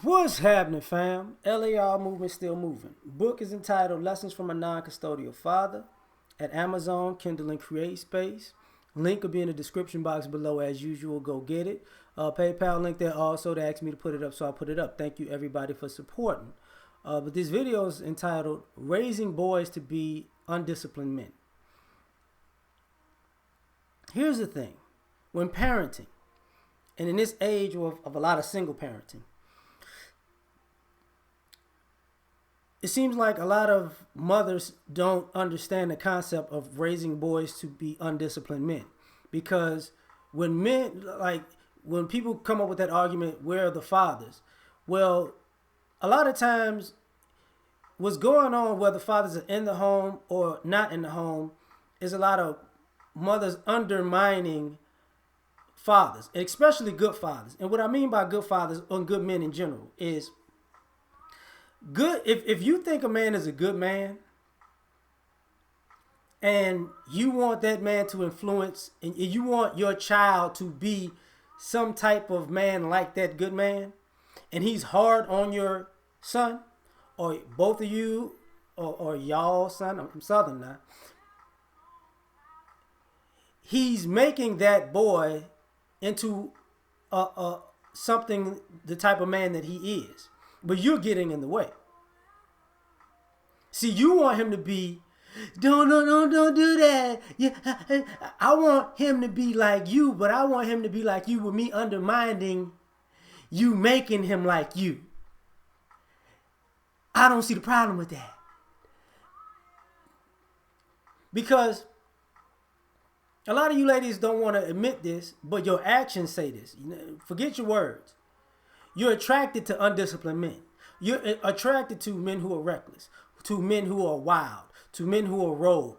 What's happening, fam? LAR movement still moving. Book is entitled Lessons from a Non-Custodial Father at Amazon, Kindle, and Create Space. Link will be in the description box below as usual. Go get it. PayPal link there also. They asked me to put it up, so I put it up. Thank you everybody for supporting. But this video is entitled Raising Boys to Be Undisciplined Men. Here's the thing. When parenting, and in this age of a lot of single parenting, it seems like a lot of mothers don't understand the concept of raising boys to be undisciplined men. Because when people come up with that argument, where are the fathers? Well, a lot of times what's going on, whether fathers are in the home or not in the home, is a lot of mothers undermining fathers, especially good fathers. And what I mean by good fathers and good men in general is good. If you think a man is a good man and you want that man to influence and you want your child to be some type of man like that good man, and he's hard on your son or both of you or y'all son, I'm Southern now, he's making that boy into something, the type of man that he is. But you're getting in the way. See, you want him to be, don't do that. Yeah, I want him to be like you, but I want him to be like you with me undermining you, making him like you. I don't see the problem with that. Because a lot of you ladies don't want to admit this, but your actions say this. Forget your words. You're attracted to undisciplined men. You're attracted to men who are reckless, to men who are wild, to men who are rogue.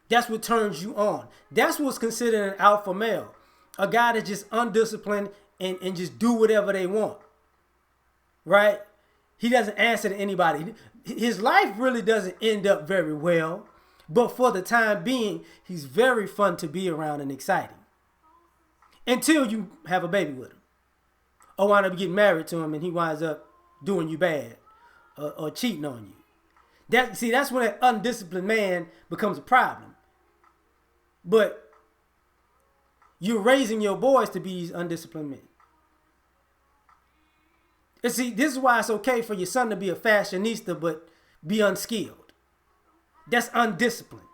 That's what turns you on. That's what's considered an alpha male. A guy that's just undisciplined and just do whatever they want. Right? He doesn't answer to anybody. His life really doesn't end up very well. But for the time being, he's very fun to be around and exciting. Until you have a baby with him. Or wind up getting married to him and he winds up doing you bad or cheating on you. That's when an undisciplined man becomes a problem. But you're raising your boys to be these undisciplined men. And see, this is why it's okay for your son to be a fashionista but be unskilled. That's undisciplined.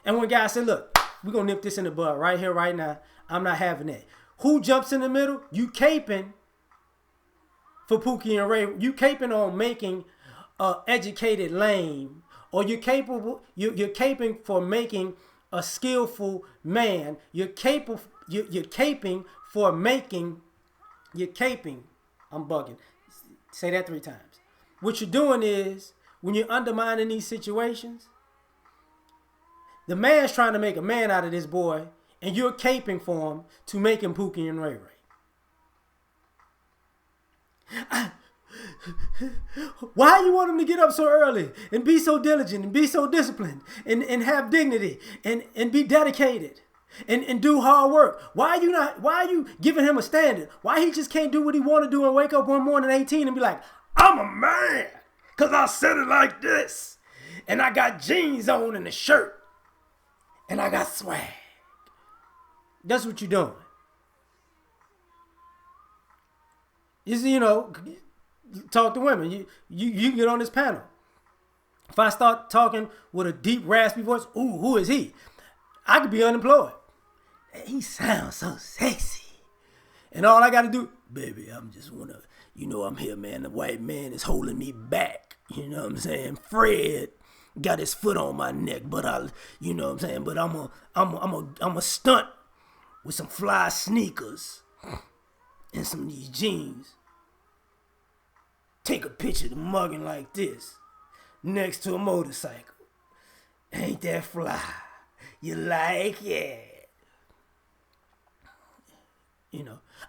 And when guys say, look, we're going to nip this in the bud right here, right now. I'm not having that. Who jumps in the middle? You caping for Pookie and Ray. You caping on making an educated lame, or you're caping for making a skillful man. You're caping for making. You're caping. I'm bugging. Say that 3 times. What you're doing is when you're undermining these situations, the man's trying to make a man out of this boy. And you're caping for him to make him Pookie and Ray Ray. Why you want him to get up so early and be so diligent and be so disciplined and have dignity and be dedicated and do hard work? Why are you giving him a standard? Why he just can't do what he want to do and wake up one morning at 18 and be like, I'm a man because I said it like this. And I got jeans on and a shirt. And I got swag. That's what you're doing. Talk to women. You get on this panel. If I start talking with a deep, raspy voice, ooh, who is he? I could be unemployed. He sounds so sexy. And all I got to do, baby, I'm just I'm here, man. The white man is holding me back. You know what I'm saying? Fred got his foot on my neck, but But I'm a stunt with some fly sneakers and some of these jeans. Take a picture of the mugging like this next to a motorcycle. Ain't that fly? You like it?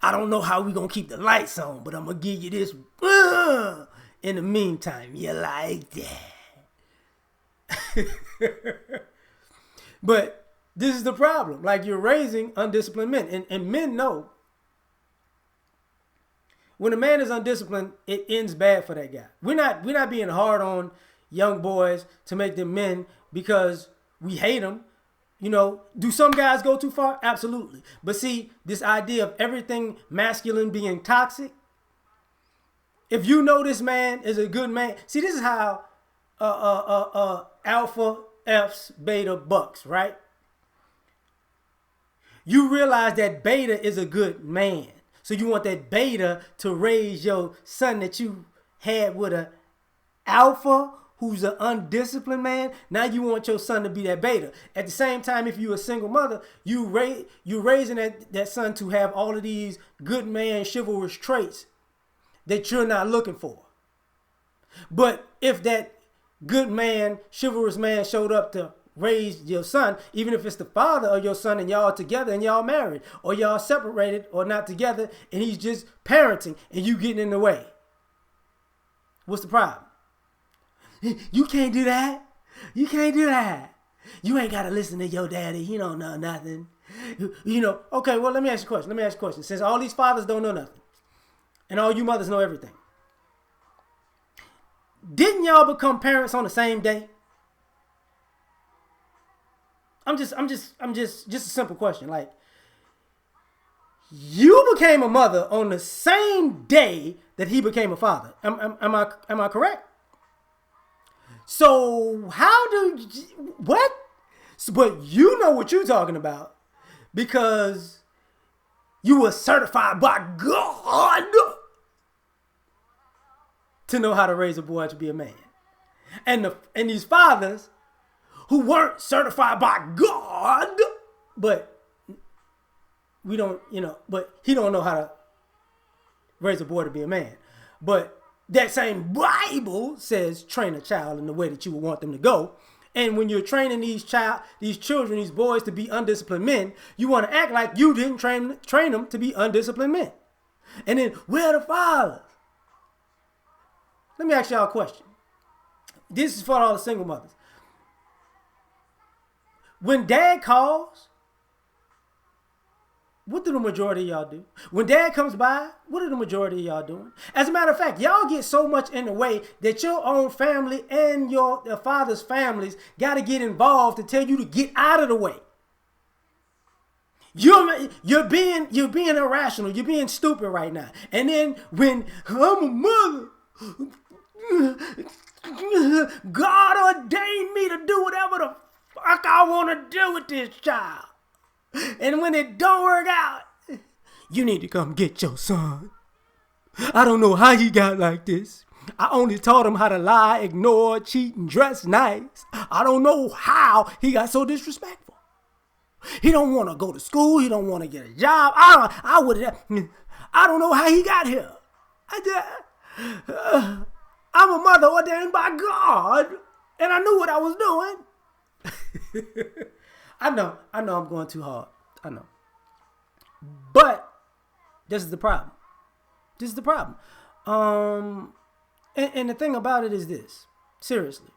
I don't know how we gonna keep the lights on, but I'm gonna give you this. In the meantime, you like that? But this is the problem. Like, you're raising undisciplined men. And men know When a man is undisciplined, it ends bad for that guy. We're not being hard on young boys to make them men because we hate them. You know, do some guys go too far? Absolutely. But see, this idea of everything masculine being toxic, if you know this man is a good man, see, this is how alpha F's beta bucks, right? You realize that beta is a good man. So you want that beta to raise your son that you had with a alpha who's an undisciplined man. Now you want your son to be that beta. At the same time, if you're a single mother, you're raising that son to have all of these good man chivalrous traits that you're not looking for. But if that good man, chivalrous man showed up to raise your son, even if it's the father of your son and y'all together and y'all married, or y'all separated or not together and he's just parenting and you getting in the way, what's the problem? You can't do that. You can't do that. You ain't got to listen to your daddy. He don't know nothing. You know, okay, well, let me ask you a question. Since all these fathers don't know nothing and all you mothers know everything, didn't y'all become parents on the same day? I'm just a simple question. Like, you became a mother on the same day that he became a father. Am I correct? So what? But you know what you're talking about because you were certified by God to know how to raise a boy to be a man. And these fathers who weren't certified by God, but we don't, but he don't know how to raise a boy to be a man. But that same Bible says train a child in the way that you would want them to go. And when you're training these children, these boys to be undisciplined men, you want to act like you didn't train them to be undisciplined men. And then, where are the fathers? Let me ask y'all a question. This is for all the single mothers. When dad calls, what do the majority of y'all do? When dad comes by, what are the majority of y'all doing? As a matter of fact, y'all get so much in the way that your own family and your father's families got to get involved to tell you to get out of the way. You're being irrational. You're being stupid right now. And then when I'm a mother, God ordained me to do whatever the fuck I want to do with this child. And when it don't work out, you need to come get your son. I don't know how he got like this. I only taught him how to lie, ignore, cheat, and dress nice. I don't know how he got so disrespectful. He don't want to go to school. He don't want to get a job. I don't know how he got here. I'm a mother ordained by God, and I knew what I was doing. I know I'm going too hard. I know. But this is the problem. And the thing about it is this. Seriously.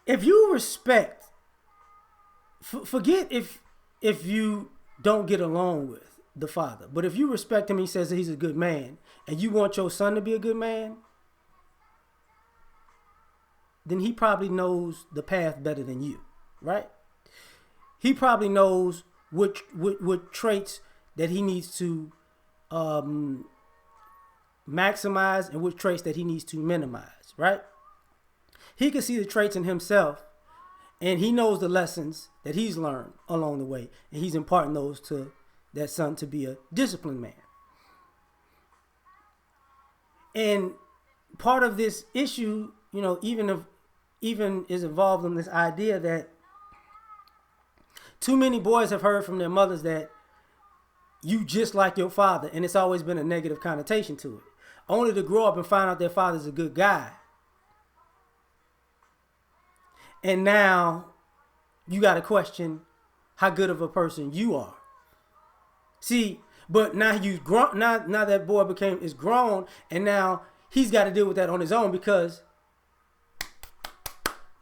If you respect, forget if you don't get along with the father, but if you respect him, he says that he's a good man, and you want your son to be a good man, then he probably knows the path better than you, right? He probably knows what traits that he needs to maximize and what traits that he needs to minimize, right? He can see the traits in himself, and he knows the lessons that he's learned along the way, and he's imparting those to that son to be a disciplined man. And part of this issue, even is involved in this idea that too many boys have heard from their mothers that you just like your father, and it's always been a negative connotation to it. Only to grow up and find out their father's a good guy. And now you got to question how good of a person you are. See, but now you've grown. Now that boy is grown, and now he's got to deal with that on his own because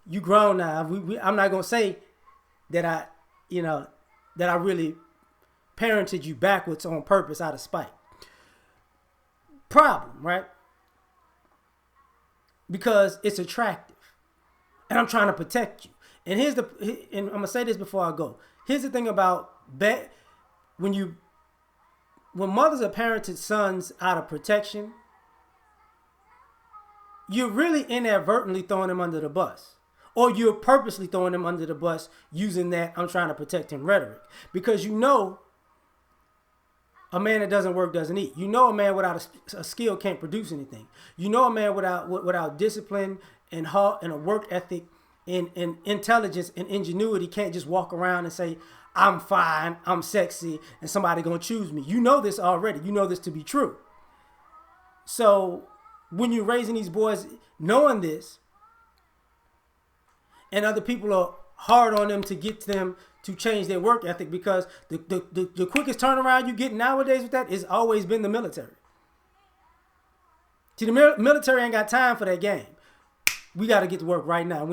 you grown now. I'm not gonna say that I really parented you backwards on purpose out of spite. Problem, right? Because it's attractive. And I'm trying to protect you. And and I'm going to say this before I go. Here's the thing about when mothers are parented sons out of protection, you're really inadvertently throwing them under the bus. Or you're purposely throwing them under the bus using that "I'm trying to protect him" rhetoric. Because you know a man that doesn't work doesn't eat. You know a man without a skill can't produce anything. You know a man without discipline and heart and a work ethic and intelligence and ingenuity can't just walk around and say, "I'm fine, I'm sexy, and somebody gonna choose me." You know this already. You know this to be true. So when you're raising these boys knowing this, and other people are hard on them to get them to change their work ethic, because the quickest turnaround you get nowadays with that is always been the military. See, the military ain't got time for that game. We got to get to work right now.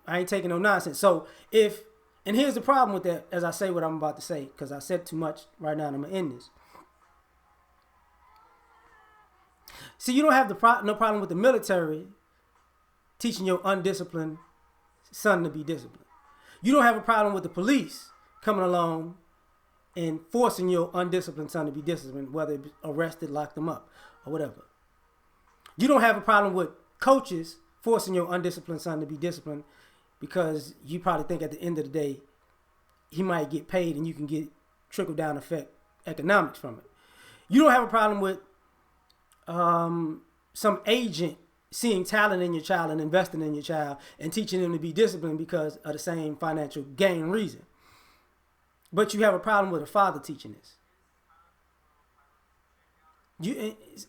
I ain't taking no nonsense. So and here's the problem with that, as I say what I'm about to say, because I said too much right now and I'm going to end this. See, you don't have no problem with the military teaching your undisciplined son to be disciplined. You don't have a problem with the police coming along and forcing your undisciplined son to be disciplined, whether it be arrested, lock them up, or whatever. You don't have a problem with coaches forcing your undisciplined son to be disciplined, because you probably think at the end of the day he might get paid and you can get trickle-down effect economics from it. You don't have a problem with some agent seeing talent in your child and investing in your child and teaching them to be disciplined because of the same financial gain reason. But you have a problem with a father teaching this.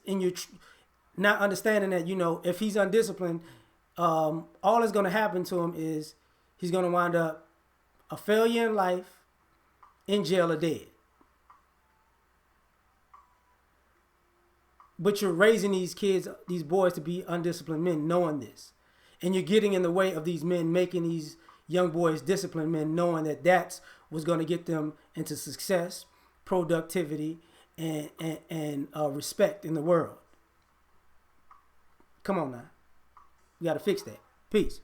You're not understanding that, if he's undisciplined, all that's going to happen to him is he's going to wind up a failure in life, in jail, or dead. But you're raising these kids, these boys, to be undisciplined men, knowing this. And you're getting in the way of these men making these young boys disciplined men, knowing that that's what's going to get them into success, productivity, and respect in the world. Come on now. We got to fix that. Peace.